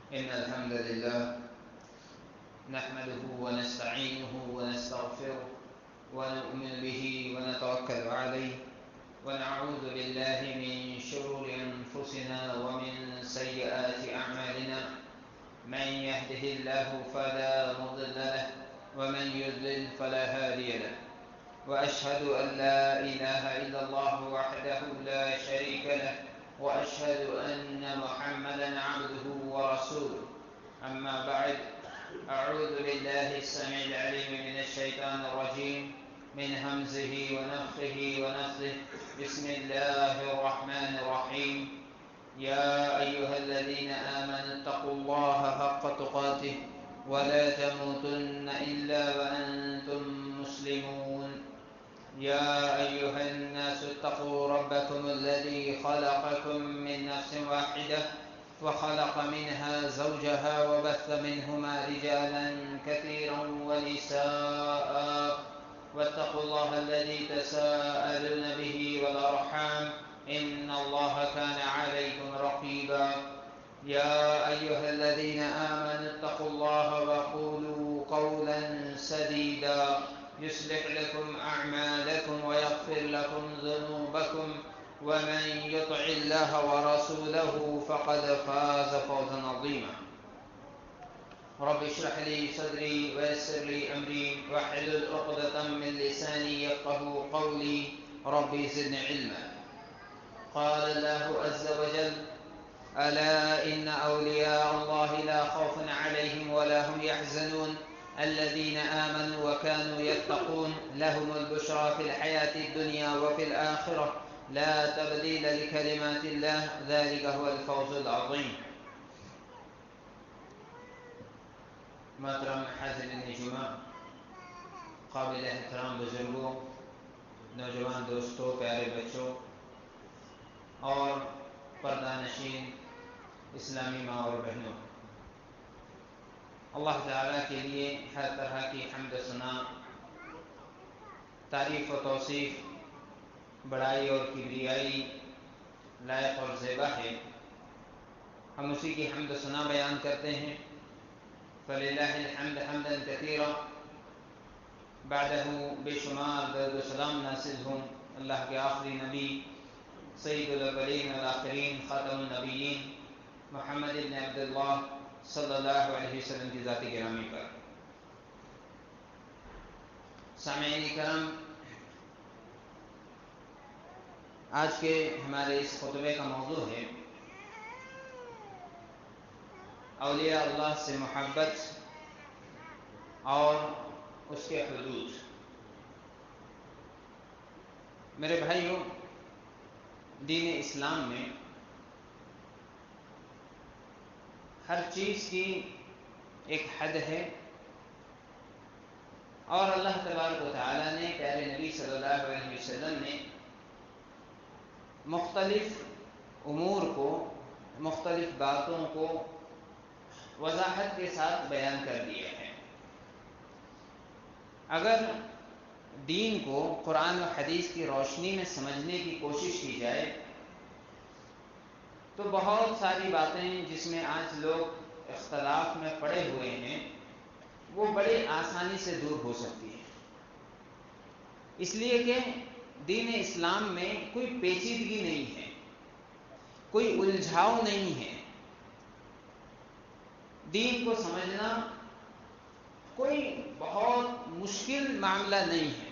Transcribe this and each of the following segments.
إن الحمد لله نحمده ونستعينه ونستغفره ونؤمن به ونتوكل عليه ونعوذ بالله من شرور أنفسنا ومن سيئات أعمالنا. من يهده الله فلا مضل له ومن يضلل فلا هادي له. وأشهد أن لا إله إلا الله وحده لا شريك له وأشهد أن محمدا عبده ورسوله. أما بعد، أعوذ بالله السميع العليم من الشيطان الرجيم من همزه ونفخه ونفثه. بسم الله الرحمن الرحيم. يا أيها الذين آمنوا اتقوا الله حق تقاته ولا تموتن إلا وأنتم مسلمون. يا أيها الناس اتقوا ربكم الذي خلقكم من نفس واحدة وخلق منها زوجها وبث منهما رجالا كثيرا ونساء واتقوا الله الذي تساءلون به والأرحام إن الله كان عليكم رقيبا. يا أيها الذين آمنوا اتقوا الله وقولوا قولا سديدا يصلح لكم أعمالكم ويغفر لكم ذنوبكم ومن يطع الله ورسوله فقد فاز فوزا عظيما. رب اشرح لي صدري ويسر لي أمري واحلل عقدة من لساني يفقهوا قولي. رب زدني علما. قال الله عز وجل: ألا إن أولياء الله لا خوف عليهم ولا هم يحزنون الذين آمنوا وكانوا يتقون لهم البشرى في الحياة الدنيا وفي الآخرة لا تبديل لكلمات الله ذلك هو الفوز العظيم. محترم حاضرین جمعہ، قابل احترام بزرگوں، نوجوان دوستوں، پیارے بچوں اور پردہ نشین اسلامی ماں اور بہنوں، اللہ تعالیٰ کے لیے ہر طرح کی حمد و ثنا، تعریف و توصیف، بڑائی اور کبریائی لائق اور زیبا ہے۔ ہم اسی کی حمد و ثنا بیان کرتے ہیں۔ فللہ الحمد حمدا کثیرا، بعدہ بے شمار درود و سلام نازل ہوں اللہ کے آخری نبی سید الاولین والآخرین خاتم النبیین محمد بن عبداللہ صلی اللہ علیہ وسلم کی ذات گرامی پر۔ سامعین کرام، آج کے ہمارے اس خطبے کا موضوع ہے اولیاء اللہ سے محبت اور اس کے حدود۔ میرے بھائیوں، دین اسلام میں ہر چیز کی ایک حد ہے، اور اللہ تبارک و تعالیٰ نے پیارے نبی صلی اللہ علیہ وسلم نے مختلف امور کو، مختلف باتوں کو وضاحت کے ساتھ بیان کر دیا ہے۔ اگر دین کو قرآن و حدیث کی روشنی میں سمجھنے کی کوشش کی جائے تو بہت ساری باتیں جس میں آج لوگ اختلاف میں پڑے ہوئے ہیں وہ بڑی آسانی سے دور ہو سکتی ہیں، اس لیے کہ دین اسلام میں کوئی پیچیدگی نہیں ہے، کوئی الجھاؤ نہیں ہے۔ دین کو سمجھنا کوئی بہت مشکل معاملہ نہیں ہے۔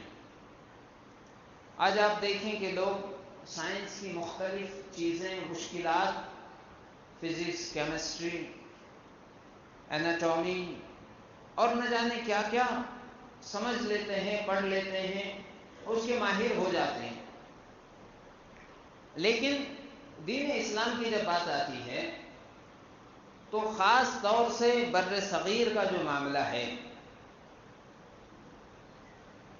آج آپ دیکھیں کہ لوگ سائنس کی مختلف چیزیں، مشکلات، فزکس، کیمسٹری، اناٹومی اور نہ جانے کیا کیا سمجھ لیتے ہیں، پڑھ لیتے ہیں، اس کے ماہر ہو جاتے ہیں، لیکن دین اسلام کی جب بات آتی ہے تو خاص طور سے بر صغیر کا جو معاملہ ہے،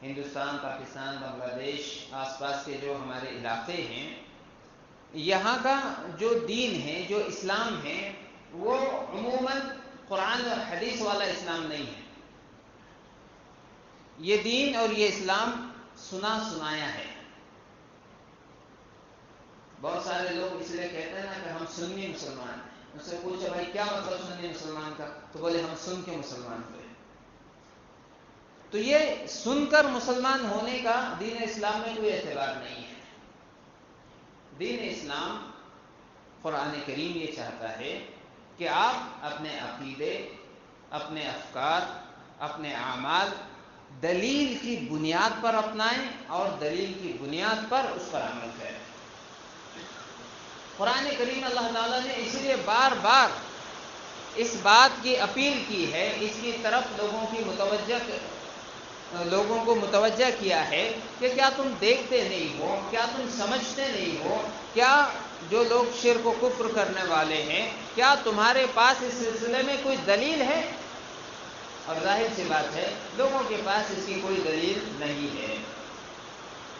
ہندوستان، پاکستان، بنگلہ دیش، آس پاس کے جو ہمارے علاقے ہیں، یہاں کا جو دین ہے، جو اسلام ہے، وہ عموماً قرآن اور حدیث والا اسلام نہیں ہے۔ یہ دین اور یہ اسلام سنا سنایا ہے۔ بہت سارے لوگ اس لیے کہتے ہیں نا کہ ہم سنی مسلمان ہیں، اس سے پوچھا بھائی کیا مطلب سنی مسلمان کا؟ تو بولے ہم سن کے مسلمان ہوئے۔ تو یہ سن کر مسلمان ہونے کا دین اسلام میں کوئی اعتبار نہیں ہے۔ دین اسلام قرآن کریم یہ چاہتا ہے کہ آپ اپنے عقیدے، اپنے افکار، اپنے اعمال دلیل کی بنیاد پر اپنائیں اور دلیل کی بنیاد پر اس پر عمل کریں۔ قرآن کریم اللہ تعالیٰ نے اس لیے بار بار اس بات کی اپیل کی ہے، اس کی طرف لوگوں کو متوجہ کیا ہے کہ کیا تم دیکھتے نہیں ہو، کیا تم سمجھتے نہیں ہو، کیا جو لوگ شرک و کفر کرنے والے ہیں کیا تمہارے پاس اس سلسلے میں کوئی دلیل ہے؟ اور ظاہر سی بات ہے لوگوں کے پاس اس کی کوئی دلیل نہیں ہے۔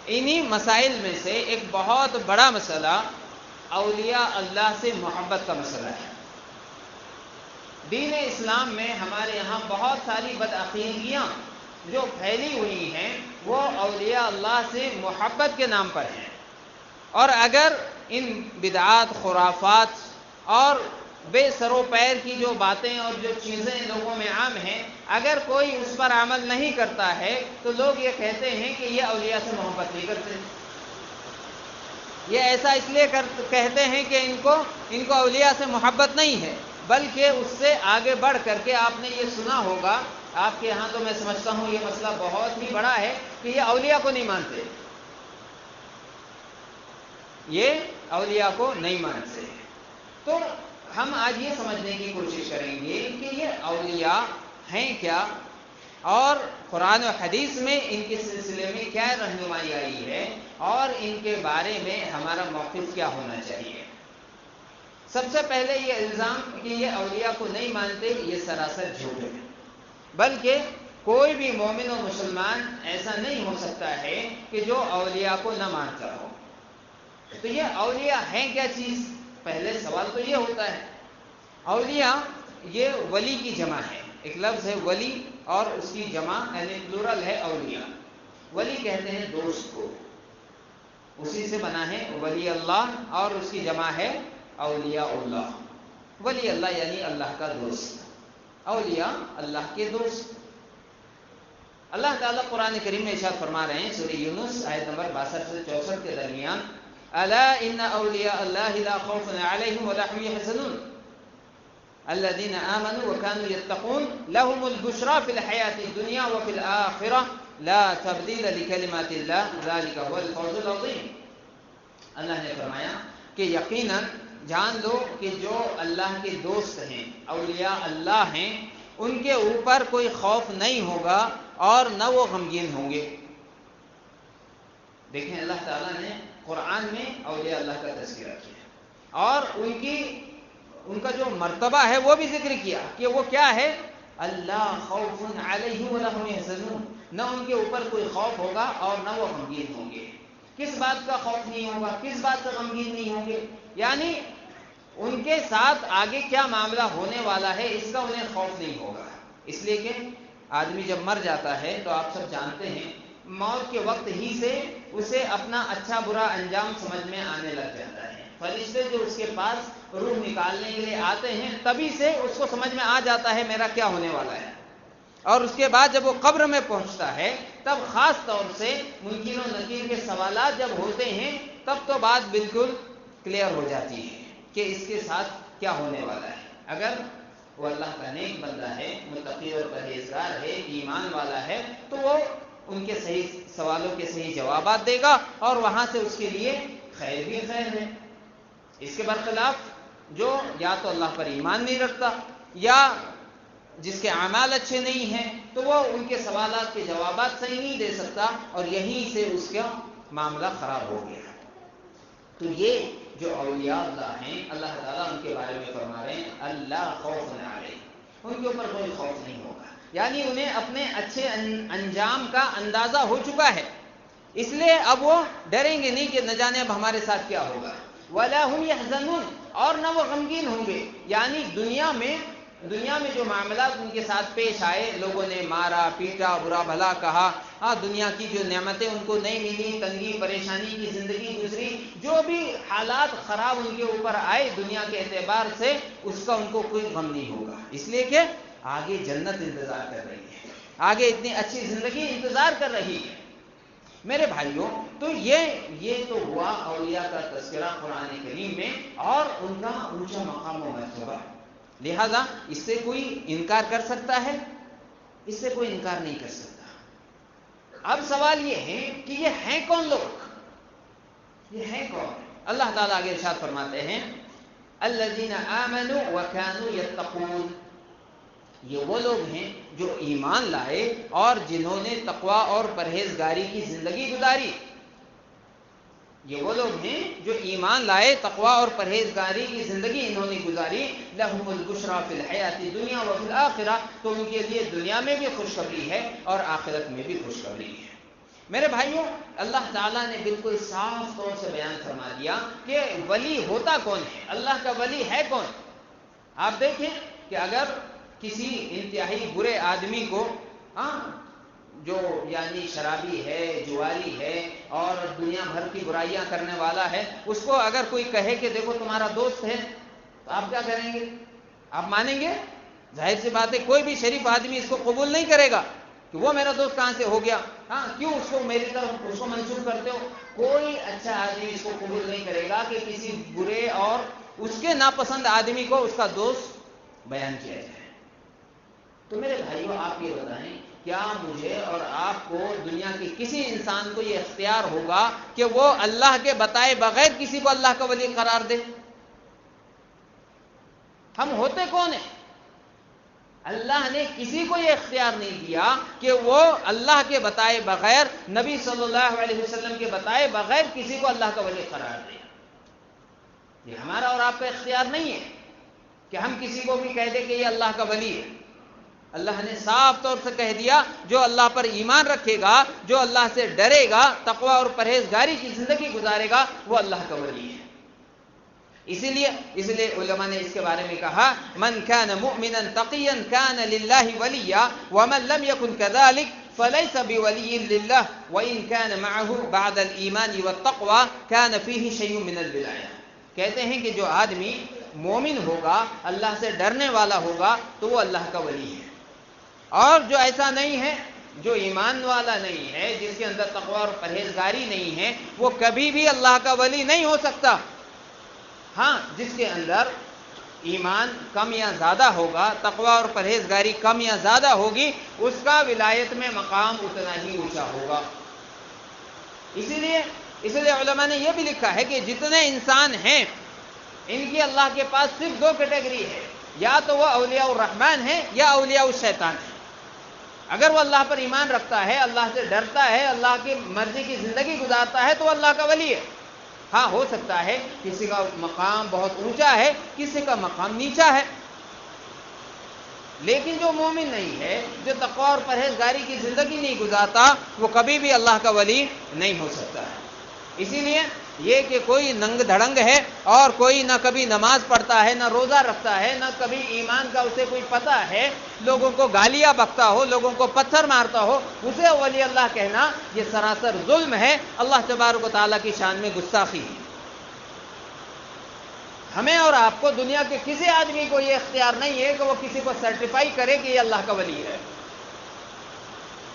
انہی مسائل میں سے ایک بہت بڑا مسئلہ اولیاء اللہ سے محبت کا مسئلہ ہے۔ دین اسلام میں ہمارے یہاں بہت ساری بدعقیدگیاں جو پھیلی ہوئی ہیں وہ اولیاء اللہ سے محبت کے نام پر ہیں، اور اگر ان بدعات، خرافات اور بے سر و پیر کی جو باتیں اور جو چیزیں لوگوں میں عام ہیں، اگر کوئی اس پر عمل نہیں کرتا ہے تو لوگ یہ کہتے ہیں کہ یہ اولیاء سے محبت نہیں کرتے۔ یہ ایسا اس لیے کہتے ہیں کہ ان کو اولیاء سے محبت نہیں ہے، بلکہ اس سے آگے بڑھ کر کے آپ نے یہ سنا ہوگا، آپ کے ہاں تو میں سمجھتا ہوں یہ مسئلہ بہت ہی بڑا ہے کہ یہ اولیاء کو نہیں مانتے، یہ اولیاء کو نہیں مانتے۔ تو ہم آج یہ سمجھنے کی کوشش کریں گے کہ یہ اولیاء ہیں کیا، اور قرآن و حدیث میں ان کے سلسلے میں کیا رہنمائی آئی ہے، اور ان کے بارے میں ہمارا موقف کیا ہونا چاہیے۔ سب سے پہلے یہ الزام کہ یہ اولیاء کو نہیں مانتے یہ سراسر جھوٹ ہے، بلکہ کوئی بھی مومن و مسلمان ایسا نہیں ہو سکتا ہے کہ جو اولیاء کو نہ مانتا ہو۔ تو یہ اولیاء ہیں کیا چیز؟ پہلے سوال تو یہ ہوتا ہے۔ اولیاء یہ ولی کی جمع ہے، ایک لفظ ہے ولی اور اس کی جمع یعنی پلورل ہے اولیاء۔ ولی کہتے ہیں دوست کو، اسی سے بنا ہے ولی اللہ، اور اس کی جمع ہے اولیاء اللہ۔ ولی اللہ یعنی اللہ کا دوست، اولیاء اللہ کے دوست۔ اللہ تعالیٰ قرآن کریم میں ارشاد فرما رہے ہیں سورہ یونس آیت نمبر 62 سے 64 کے درمیان، الا ان اولیاء اللہ لا خوف علیہم ولا هم يحزنون الذين آمنوا وكانوا يتقون لهم البشرى في الحياة الدنيا وفي الآخرة لا تبديل لكلمات الله ذلك هو الفوز العظيم۔ اللہ نے فرمایا کہ یقیناً جان لو کہ جو اللہ کے دوست ہیں، اولیاء اللہ ہیں، ان کے اوپر کوئی خوف نہیں ہوگا اور نہ وہ غمگین ہوں گے۔ دیکھیں اللہ تعالیٰ نے قرآن میں اولیاء اللہ کا تذکرہ کیا، اور ان کا جو مرتبہ ہے وہ بھی ذکر کیا کہ وہ کیا ہے، اللہ خوف علیہم ولا هم يحزنون، نہ ان کے اوپر کوئی خوف ہوگا اور نہ وہ غمگین ہوں گے۔ کس بات کا خوف نہیں ہوگا، کس بات کا غمگین نہیں ہوں گے؟ یعنی ان کے ساتھ آگے کیا معاملہ ہونے والا ہے اس کا انہیں خوف نہیں ہوگا۔ اس لیے کہ آدمی جب مر جاتا ہے تو آپ سب جانتے ہیں موت کے وقت ہی سے اسے اپنا اچھا برا انجام سمجھ میں آنے لگ جاتا ہے۔ فرشتے جو اس کے پاس روح نکالنے کے لیے آتے ہیں تبھی سے اس کو سمجھ میں آ جاتا ہے میرا کیا ہونے والا ہے، اور اس کے بعد جب وہ قبر میں پہنچتا ہے تب خاص طور سے منکر و نکیر کے سوالات جب ہوتے ہیں تب تو بات بالکل کلیئر ہو جاتی ہے کہ اس کے ساتھ کیا ہونے والا ہے۔ اگر وہ اللہ کا نیک بندہ ہے، متقی اور پرہیزگار ہے، ایمان والا ہے، تو وہ ان کے صحیح سوالوں کے صحیح جوابات دے گا اور وہاں سے اس کے لیے خیر بھی خیر ہے۔ اس کے برخلاف جو یا تو اللہ پر ایمان نہیں رکھتا یا جس کے اعمال اچھے نہیں ہیں تو وہ ان کے سوالات کے جوابات صحیح نہیں دے سکتا، اور یہیں سے اس کا معاملہ خراب ہو گیا۔ تو یہ جو اولیاء اللہ ہیں اللہ تعالیٰ ان کے بارے میں فرما رہے ہیں اللہ خوف علیہم، ان کے اوپر کوئی خوف نہیں ہوگا، یعنی انہیں اپنے اچھے انجام کا اندازہ ہو چکا ہے، اس لیے اب وہ ڈریں گے نہیں کہ نہ جانے اب ہمارے ساتھ کیا ہوگا۔ وَلَا هُمْ يَحْزَنُونَ، اور نہ وہ غمگین ہوں گے، یعنی دنیا میں جو معاملات ان کے ساتھ پیش آئے، لوگوں نے مارا پیٹا، برا بھلا کہا، دنیا کی جو نعمتیں ان کو نہیں ملی، تنگی پریشانی کی زندگی گزری، جو بھی حالات خراب ان کے اوپر آئے دنیا کے اعتبار سے، اس کا ان کو کوئی غم نہیں ہوگا، اس لیے کہ آگے جنت انتظار کر رہی ہے، آگے اتنی اچھی زندگی انتظار کر رہی ہے۔ میرے بھائیوں، تو یہ تو ہوا اولیاء کا تذکرہ قرآن کریم میں اور ان کا اونچا مقام و مرتبہ، لہذا اس سے کوئی انکار کر سکتا ہے؟ اس سے کوئی انکار نہیں کر سکتا۔ اب سوال یہ ہے کہ یہ ہیں کون لوگ؟ یہ ہیں کون؟ اللہ تعالیٰ آگے ارشاد فرماتے ہیں الذین آمنوا وکانوا یتقون، یہ وہ لوگ ہیں جو ایمان لائے اور جنہوں نے تقوی اور پرہیزگاری کی زندگی گزاری۔ یہ وہ لوگ ہیں جو ایمان لائے، تقوی اور پرہیزگاری کی زندگی انہوں نے گزاری۔ لہم البشریٰ فی الحیاۃ الدنیا وفی الآخرہ، تو ان کے لیے دنیا میں بھی خوشخبری ہے اور آخرت میں بھی خوشخبری ہے۔ میرے بھائیوں، اللہ تعالیٰ نے بالکل صاف طور سے بیان فرما دیا کہ ولی ہوتا کون ہے، اللہ کا ولی ہے کون۔ آپ دیکھیں کہ اگر کسی انتہائی برے آدمی کو جو یعنی شرابی ہے، جواری ہے اور دنیا بھر کی برائیاں کرنے والا ہے، اس کو اگر کوئی کہے کہ دیکھو تمہارا دوست ہے، تو آپ کیا کریں گے؟ آپ مانیں گے؟ ظاہر سی بات ہے کوئی بھی شریف آدمی اس کو قبول نہیں کرے گا کہ وہ میرا دوست کہاں سے ہو گیا، کیوں اس کو میری طرف اس کو منسوب کرتے ہو؟ کوئی اچھا آدمی اس کو قبول نہیں کرے گا کہ کسی برے اور اس کے ناپسند آدمی کو اس کا دوست بیان کیا جائے۔ تو میرے بھائیوں، آپ یہ بتائیں، کیا مجھے اور آپ کو دنیا کے کسی انسان کو یہ اختیار ہوگا کہ وہ اللہ کے بتائے بغیر کسی کو اللہ کا ولی قرار دے؟ ہم ہوتے کون ہیں؟ اللہ نے کسی کو یہ اختیار نہیں دیا کہ وہ اللہ کے بتائے بغیر، نبی صلی اللہ علیہ وسلم کے بتائے بغیر کسی کو اللہ کا ولی قرار دے۔ یہ ہمارا اور آپ کا اختیار نہیں ہے کہ ہم کسی کو بھی کہہ دیں کہ یہ اللہ کا ولی ہے۔ اللہ نے صاف طور سے کہہ دیا جو اللہ پر ایمان رکھے گا، جو اللہ سے ڈرے گا، تقوی اور پرہیزگاری کی زندگی گزارے گا، وہ اللہ کا ولی ہے۔ اسی لیے علماء نے اس کے بارے میں کہا من كان مؤمنا تقيا كان لله وليا ومن لم يكن كذلك فليس بولي لله وإن كان معه بعد الإيمان والتقوى كان فيه شيء من الولاية۔ کہتے ہیں کہ جو آدمی مومن ہوگا، اللہ سے ڈرنے والا ہوگا، تو وہ اللہ کا ولی ہے، اور جو ایسا نہیں ہے، جو ایمان والا نہیں ہے، جس کے اندر تقوی اور پرہیزگاری نہیں ہے، وہ کبھی بھی اللہ کا ولی نہیں ہو سکتا۔ جس کے اندر ایمان کم یا زیادہ ہوگا، تقوی اور پرہیزگاری کم یا زیادہ ہوگی، اس کا ولایت میں مقام اتنا ہی اونچا ہوگا۔ اسی لیے علماء نے یہ بھی لکھا ہے کہ جتنے انسان ہیں، ان کی اللہ کے پاس صرف دو کیٹیگری ہے، یا تو وہ اولیاء الرحمن ہیں یا اولیاء الشیطان ہیں۔ اگر وہ اللہ پر ایمان رکھتا ہے، اللہ سے ڈرتا ہے، اللہ کی مرضی کی زندگی گزارتا ہے، تو وہ اللہ کا ولی ہے۔ ہو سکتا ہے کسی کا مقام بہت اونچا ہے، کسی کا مقام نیچا ہے، لیکن جو مومن نہیں ہے، جو تقوی اور پرہیزگاری کی زندگی نہیں گزارتا، وہ کبھی بھی اللہ کا ولی نہیں ہو سکتا ہے۔ اسی لیے یہ کہ کوئی ننگ دھڑنگ ہے اور کوئی نہ کبھی نماز پڑھتا ہے، نہ روزہ رکھتا ہے، نہ کبھی ایمان کا اسے کوئی پتہ ہے، لوگوں کو گالیاں بکتا ہو، لوگوں کو پتھر مارتا ہو، اسے ولی اللہ کہنا یہ سراسر ظلم ہے، اللہ تبارک و تعالیٰ کی شان میں گستاخی ہے۔ ہمیں اور آپ کو دنیا کے کسی آدمی کو یہ اختیار نہیں ہے کہ وہ کسی کو سرٹیفائی کرے کہ یہ اللہ کا ولی ہے۔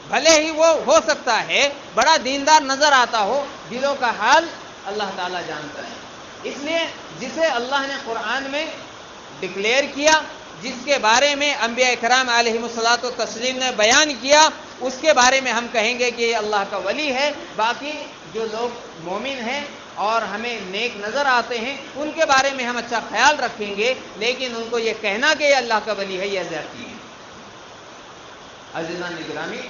بھلے ہی وہ ہو سکتا ہے بڑا دیندار نظر آتا ہو، دلوں کا حال اللہ تعالیٰ جانتا ہے۔ اس لیے جسے اللہ نے قرآن میں ڈکلیئر کیا، جس کے بارے میں انبیاء اکرام علیہم الصلاۃ والتسلیم نے بیان کیا، اس کے بارے میں ہم کہیں گے کہ یہ اللہ کا ولی ہے۔ باقی جو لوگ مومن ہیں اور ہمیں نیک نظر آتے ہیں، ان کے بارے میں ہم اچھا خیال رکھیں گے، لیکن ان کو یہ کہنا کہ یہ اللہ کا ولی ہے، یہ زیادتی ہے۔ عزیزان گرامی،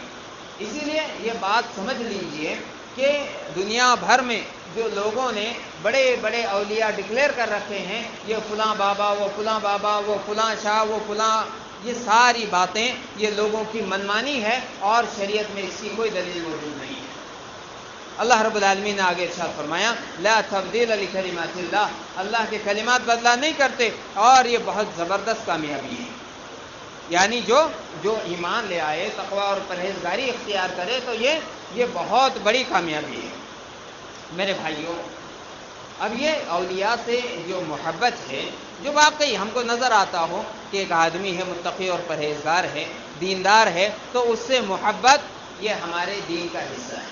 اسی لیے یہ بات سمجھ لیجئے کہ دنیا بھر میں جو لوگوں نے بڑے بڑے اولیاء ڈکلیئر کر رکھے ہیں، یہ فلاں بابا، وہ فلاں بابا، وہ فلاں شاہ، وہ فلاں، یہ ساری باتیں یہ لوگوں کی منمانی ہے اور شریعت میں اس کی کوئی دلیل موجود نہیں ہے۔ اللہ رب العالمین نے آگے ارشاد فرمایا لا تبدیل لکلمات اللہ، اللہ کے کلمات بدلا نہیں کرتے، اور یہ بہت زبردست کامیابی ہے۔ یعنی جو ایمان لے آئے، تقوی اور پرہیزگاری اختیار کرے، تو یہ بہت بڑی کامیابی ہے میرے بھائیوں۔ اب یہ اولیاء سے جو محبت ہے، جو واقعی ہم کو نظر آتا ہو کہ ایک آدمی ہے متقی اور پرہیزگار ہے، دیندار ہے، تو اس سے محبت یہ ہمارے دین کا حصہ ہے۔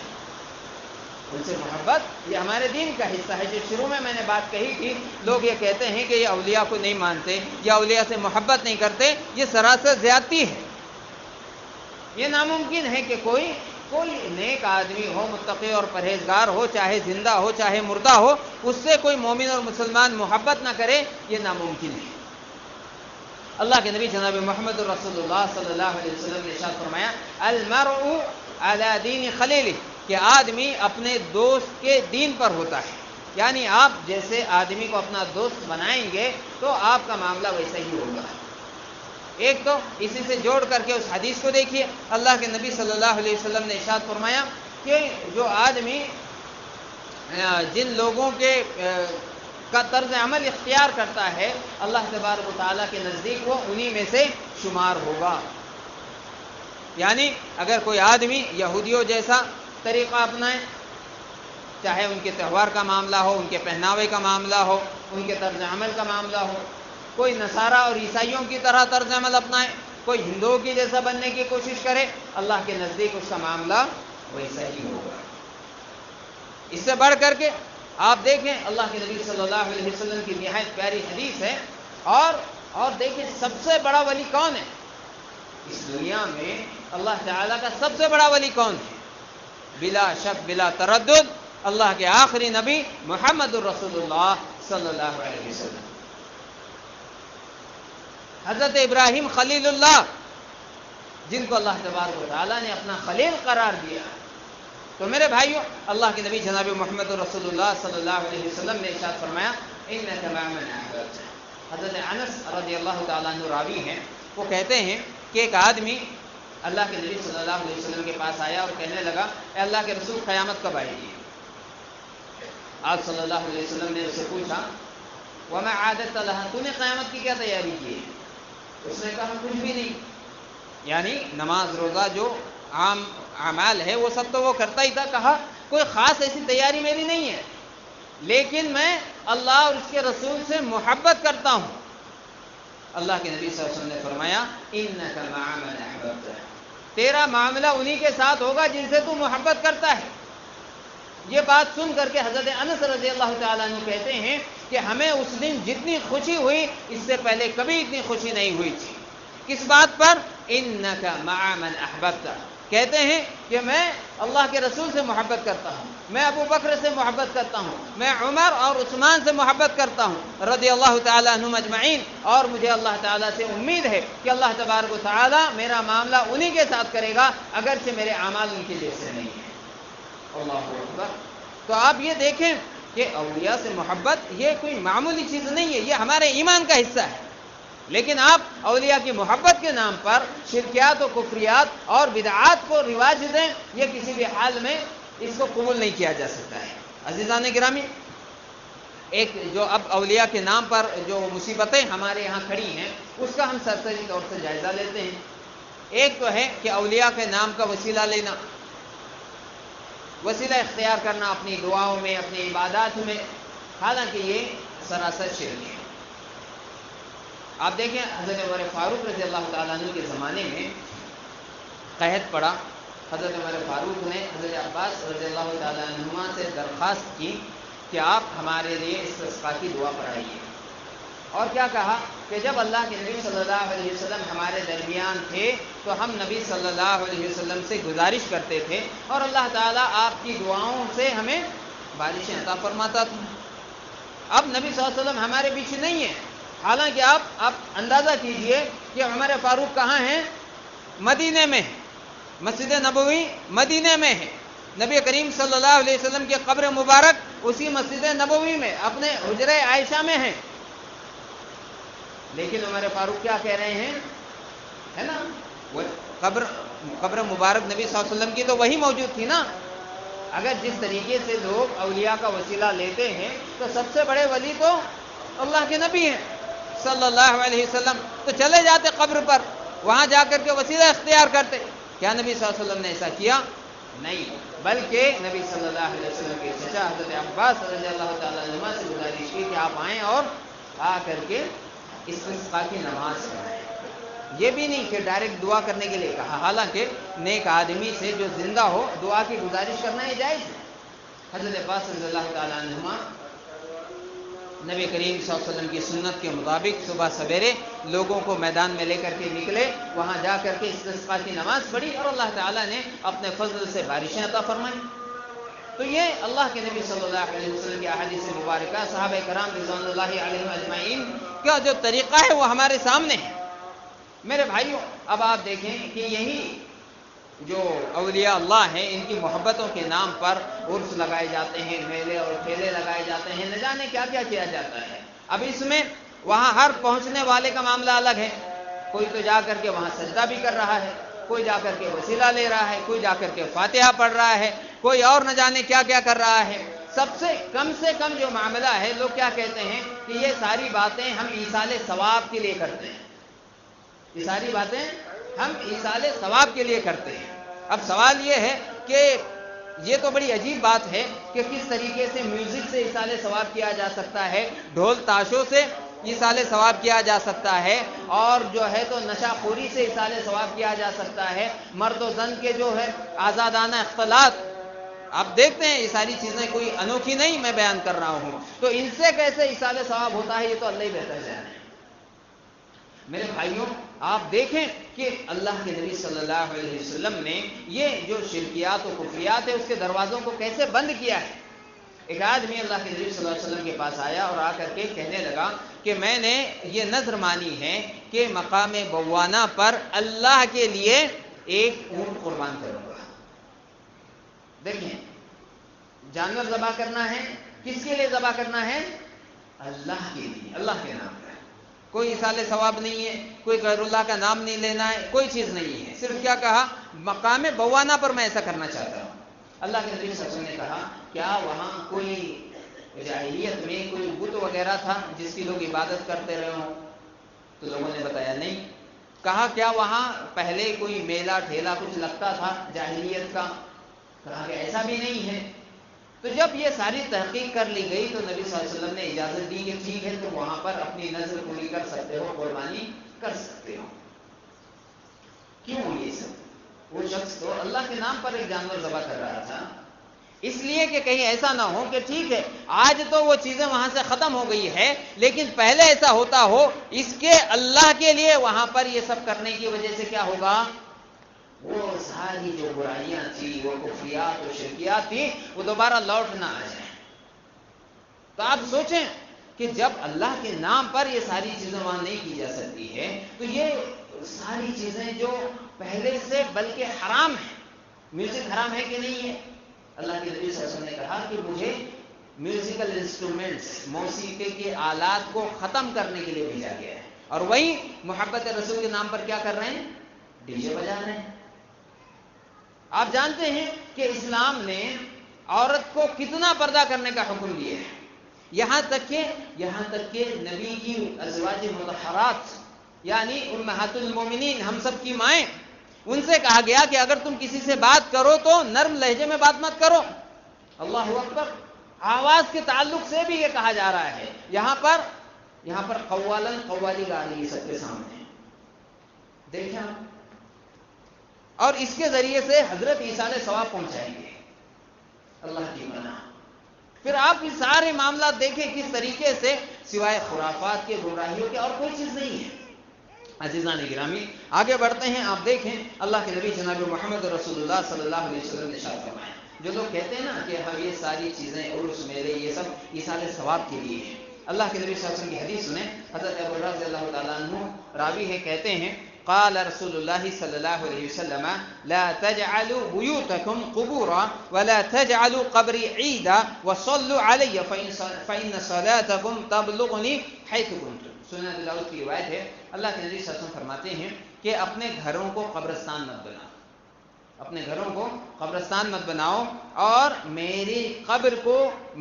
ان سے محبت یہ ہمارے دین کا حصہ ہے۔ جو شروع میں نے بات کہی تھی، لوگ یہ کہتے ہیں کہ یہ اولیاء کو نہیں مانتے یا اولیاء سے محبت نہیں کرتے، یہ سراسر زیادتی ہے۔ یہ ناممکن ہے کہ کوئی نیک آدمی ہو، متقی اور پرہیزگار ہو، چاہے زندہ ہو چاہے مردہ ہو، اس سے کوئی مومن اور مسلمان محبت نہ کرے، یہ ناممکن ہے۔ اللہ کے نبی جناب محمد رسول اللہ صلی اللہ علیہ وسلم نے ارشاد فرمایا، المرء علی دین خلیلہ، کہ آدمی اپنے دوست کے دین پر ہوتا ہے۔ یعنی آپ جیسے آدمی کو اپنا دوست بنائیں گے تو آپ کا معاملہ ویسا ہی ہوگا۔ ایک تو اسی سے جوڑ کر کے اس حدیث کو دیکھیے، اللہ کے نبی صلی اللہ علیہ وسلم نے ارشاد فرمایا کہ جو آدمی جن لوگوں کا طرز عمل اختیار کرتا ہے، اللہ تبارک و تعالیٰ کے نزدیک وہ انہی میں سے شمار ہوگا۔ یعنی اگر کوئی آدمی یہودیوں جیسا طریقہ اپنائے، چاہے ان کے تہوار کا معاملہ ہو، ان کے پہناوے کا معاملہ ہو، ان کے طرز عمل کا معاملہ ہو، کوئی نصارہ اور عیسائیوں کی طرح طرز عمل اپنائے، کوئی ہندوؤں کی جیسا بننے کی کوشش کرے، اللہ کے نزدیک اس کا معاملہ ویسا ہی ہوگا۔ اس سے بڑھ کر کے آپ دیکھیں، اللہ کے نبی صلی اللہ علیہ وسلم کی نہایت پیاری حدیث ہے، اور دیکھیں سب سے بڑا ولی کون ہے اس دنیا میں؟ اللہ تعالیٰ کا سب سے بڑا ولی کون ہے؟ بلا شک بلا تردد اللہ کے آخری نبی محمد الرسول اللہ صلی اللہ علیہ وسلم۔ حضرت ابراہیم خلیل اللہ، جن کو اللہ تبارک و تعالیٰ نے اپنا خلیل قرار دیا۔ تو میرے بھائیوں، اللہ کے نبی جناب محمد رسول اللہ صلی اللہ علیہ وسلم نے ارشاد فرمایا، انک مع من احببت۔ حضرت انس رضی اللہ تعالیٰ عنہ راوی ہیں، وہ کہتے ہیں کہ ایک آدمی اللہ کے نبی صلی اللہ علیہ وسلم کے پاس آیا اور کہنے لگا، اے اللہ کے رسول، قیامت کب آئے گی؟ آپ صلی اللہ علیہ وسلم نے اس سے پوچھا، وما عادت لها، تو نے قیامت کی کیا تیاری کی ہے؟ اس نے کہا کچھ بھی نہیں، یعنی نماز روزہ جو عام اعمال ہے وہ سب تو وہ کرتا ہی تھا۔ کہا کوئی خاص ایسی تیاری میری نہیں ہے، لیکن میں اللہ اور اس کے رسول سے محبت کرتا ہوں۔ اللہ کے نبی صلی اللہ علیہ وسلم نے فرمایا، انک مع من احببت، تیرا معاملہ انہی کے ساتھ ہوگا جن سے تو محبت کرتا ہے۔ یہ بات سن کر کے حضرت انس رضی اللہ تعالیٰ عنہ کہتے ہیں کہ ہمیں اس دن جتنی خوشی ہوئی، اس سے پہلے کبھی اتنی خوشی نہیں ہوئی تھی۔ کس بات پر؟ انک مع من احببت، کہتے ہیں کہ میں اللہ کے رسول سے محبت کرتا ہوں، میں ابو بکر سے محبت کرتا ہوں، میں عمر اور عثمان سے محبت کرتا ہوں رضی اللہ تعالیٰ عنہم اجمعین، اور مجھے اللہ تعالیٰ سے امید ہے کہ اللہ تبارک و تعالیٰ میرا معاملہ انہی کے ساتھ کرے گا، اگرچہ میرے اعمال ان کے جیسے نہیں ہیں۔ اللہ اکبر۔ تو آپ یہ دیکھیں کہ اولیاء سے محبت یہ کوئی معمولی چیز نہیں ہے، یہ ہمارے ایمان کا حصہ ہے۔ لیکن آپ اولیاء کی محبت کے نام پر شرکیات و کفریات اور بدعات کو رواج دیں، یہ کسی بھی حال میں اس کو قبول نہیں کیا جا سکتا ہے۔ عزیزان گرامی، ایک جو اب اولیاء کے نام پر جو مصیبتیں ہمارے یہاں کھڑی ہیں، اس کا ہم سرسری طور سے جائزہ لیتے ہیں۔ ایک تو ہے کہ اولیاء کے نام کا وسیلہ لینا، وسیلہ اختیار کرنا اپنی دعاؤں میں، اپنی عبادات میں، حالانکہ یہ سراسر شرک ہے۔ آپ دیکھیں حضرت عمر فاروق رضی اللہ تعالیٰ عنہ کے زمانے میں قحط پڑا، حضرت عمر فاروق نے حضرت عباس رضی اللہ تعالیٰ عنہما سے درخواست کی کہ آپ ہمارے لیے استسقاء کی دعا پڑھائیے، اور کیا کہا کہ جب اللہ کے نبی صلی اللہ علیہ وسلم ہمارے درمیان تھے تو ہم نبی صلی اللہ علیہ وسلم سے گزارش کرتے تھے، اور اللہ تعالیٰ آپ کی دعاؤں سے ہمیں بارشیں عطا فرماتا تھا۔ اب نبی صلی اللہ علیہ وسلم ہمارے پیچھے نہیں ہیں، حالانکہ آپ اندازہ کیجئے کہ عمر فاروق کہاں ہیں؟ مدینے میں، مسجد نبوی مدینے میں ہے، نبی کریم صلی اللہ علیہ وسلم کی قبر مبارک اسی مسجد نبوی میں اپنے حجرہ عائشہ میں ہے، لیکن عمر فاروق کیا کہہ رہے ہیں؟ ہے نا، وہ قبر مبارک نبی صلی اللہ علیہ وسلم کی تو وہی موجود تھی نا۔ اگر جس طریقے سے لوگ اولیاء کا وسیلہ لیتے ہیں تو سب سے بڑے ولی تو اللہ کے نبی ہیں صلی اللہ علیہ وسلم، تو چلے جاتے قبر پر، وہاں جا کر کے وسیلہ اختیار کرتے. کیا نبی صلی اللہ علیہ وسلم نے ایسا کیا؟ نہیں، بلکہ نبی صلی اللہ علیہ وسلم کے چچا حضرت عباس رضی اللہ تعالیٰ عنہ سے گزارش کی کہ آپ آئیں اور آ کر کے استسقاء کی نماز پڑھیں. یہ بھی نہیں کہ ڈائریکٹ دعا کرنے کے لیے کہا، حالانکہ نیک آدمی سے جو زندہ ہو دعا کی گزارش کرنا یہ جائز ہے. حضرت عباس رضی اللہ تعالیٰ عنہما نبی کریم صلی اللہ علیہ وسلم کی سنت کے مطابق صبح سویرے لوگوں کو میدان میں لے کر کے نکلے، وہاں جا کر کے استسقاء کی نماز پڑھی اور اللہ تعالیٰ نے اپنے فضل سے بارشیں عطا فرمائیں. تو یہ اللہ کے نبی صلی اللہ علیہ وسلم کی احادیث مبارکہ، صحابہ کرام رضوان اللہ علیہم اجمعین کا جو طریقہ ہے وہ ہمارے سامنے ہے. میرے بھائیوں، اب آپ دیکھیں کہ یہی جو اولیاء اللہ ہیں ان کی محبتوں کے نام پر عرس لگائے جاتے ہیں، میلے اور ٹھیلے لگائے جاتے ہیں، نہ جانے کیا کیا کیا جاتا ہے. اب اس میں وہاں ہر پہنچنے والے کا معاملہ الگ ہے. کوئی تو جا کر کے وہاں سجدہ بھی کر رہا ہے، کوئی جا کر کے وسیلہ لے رہا ہے، کوئی جا کر کے فاتحہ پڑھ رہا ہے، کوئی اور نہ جانے کیا کیا کر رہا ہے. سب سے کم جو معاملہ ہے، لوگ کیا کہتے ہیں کہ یہ ساری باتیں ہم ایصال ثواب کے لیے کرتے ہیں. یہ ساری باتیں ہم ایصال ثواب کے لیے کرتے ہیں. اب سوال یہ ہے کہ یہ تو بڑی عجیب بات ہے کہ کس طریقے سے میوزک سے ایصال ثواب کیا جا سکتا ہے، ڈھول تاشوں سے ایصال ثواب کیا جا سکتا ہے، اور جو ہے تو نشہ خوری سے ایصال ثواب کیا جا سکتا ہے، مرد و زن کے جو ہے آزادانہ اختلاط. آپ دیکھتے ہیں یہ ساری چیزیں کوئی انوکھی نہیں میں بیان کر رہا ہوں. تو ان سے کیسے ایصال ثواب ہوتا ہے، یہ تو اللہ ہی بہتر جانے. میرے بھائیوں، آپ دیکھیں کہ اللہ کے نبی صلی اللہ علیہ وسلم نے یہ جو شرکیات و کفریات ہے اس کے دروازوں کو کیسے بند کیا ہے. ایک آدمی اللہ کے نبی صلی اللہ علیہ وسلم کے پاس آیا اور آ کر کے کہنے لگا کہ میں نے یہ نذر مانی ہے کہ مقام بوانہ پر اللہ کے لیے ایک اونٹ قربان کروں گا. دیکھیں، جانور ذبح کرنا ہے، کس کے لیے ذبح کرنا ہے؟ اللہ کے لیے، اللہ کے نام پر. کوئی ایصال ثواب نہیں ہے، کوئی غیر اللہ کا نام نہیں لینا ہے، کوئی چیز نہیں ہے. صرف کیا کہا؟ مقام بوانہ پر میں ایسا کرنا چاہتا ہوں. اللہ کے نبی صلی اللہ علیہ وسلم نے کہا کیا وہاں کوئی جاہلیت میں کوئی بت وغیرہ تھا جس کی لوگ عبادت کرتے رہے ہوں؟ تو لوگوں نے بتایا نہیں. کہا کیا وہاں پہلے کوئی میلہ ٹھیلا کچھ لگتا تھا جاہلیت کا؟ کہا کہ ایسا بھی نہیں ہے. تو جب یہ ساری تحقیق کر لی گئی تو نبی صلی اللہ علیہ وسلم نے اجازت دی کہ ٹھیک ہے تم وہاں پر اپنی نذر پوری کر سکتے ہو، قربانی کر سکتے ہو. کیوں یہ سب؟ وہ شخص تو اللہ کے نام پر ایک جانور ذبح کر رہا تھا، اس لیے کہ کہیں ایسا نہ ہو کہ ٹھیک ہے آج تو وہ چیزیں وہاں سے ختم ہو گئی ہے، لیکن پہلے ایسا ہوتا ہو اس کے اللہ کے لیے وہاں پر یہ سب کرنے کی وجہ سے کیا ہوگا؟ وہ ساری جو برائیاں تھی، وہ کفریات و شرکیات تھی، وہ دوبارہ لوٹ نہ آ جائیں. تو آپ سوچیں کہ جب اللہ کے نام پر یہ ساری چیزیں وہاں نہیں کی جا سکتی ہے تو یہ ساری چیزیں جو پہلے سے بلکہ حرام ہے. میوزک حرام ہے کہ نہیں ہے؟ اللہ کے نبی صلی اللہ علیہ وسلم نے کہا کہ مجھے میوزیکل انسٹرومنٹس، موسیقی کے آلات کو ختم کرنے کے لیے بھیجا گیا ہے، اور وہی محبت رسول کے نام پر کیا کر رہے ہیں؟ ڈی جے بجا رہے ہیں. آپ جانتے ہیں کہ اسلام نے عورت کو کتنا پردہ کرنے کا حکم دیا ہے. یہاں تک کہ نبی کی ازواج مطہرات یعنی امہات المومنین، ہم سب کی مائیں، ان سے کہا گیا کہ اگر تم کسی سے بات کرو تو نرم لہجے میں بات مت کرو. اللہ اکبر. آواز کے تعلق سے بھی یہ کہا جا رہا ہے. یہاں پر قوالن قوالی گا رہی ہے سب کے سامنے، دیکھیں آپ. اور اس کے ذریعے سے حضرت ایصال ثواب پہنچائیں گے، اللہ کی منع. پھر آپ یہ سارے معاملات دیکھیں کس طریقے سے سوائے خرافات کے، گمراہیوں کے اور کوئی چیز نہیں ہے. عزیزان گرامی، آگے بڑھتے ہیں. آپ دیکھیں اللہ کے نبی جناب محمد رسول اللہ صلی اللہ علیہ وسلم نے ارشاد فرمایا، جو لوگ کہتے ہیں نا کہ ہم یہ ساری چیزیں عرس میلے یہ سب ایصال ثواب کے لیے ہیں، اللہ کے نبی صلی اللہ علیہ وسلم کی حدیث سنیں. حضرت ابو ہریرہ رضی اللہ تعالیٰ عنہ راوی ہے، کہتے ہیں قال رسول اللہ صلی اللہ علیہ وسلم لا تجعلوا بيوتكم قبورا ولا تجعلوا قبري عيدا وصلوا علي فإن صلاتكم تبلغني حيث كنتم. سنن داؤد کی روایت ہے، اللہ کے نبی صلی اللہ علیہ وسلم فرماتے ہیں کہ اپنے گھروں کو قبرستان مت بناؤ، اپنے گھروں کو قبرستان مت بناؤ، اور میری قبر کو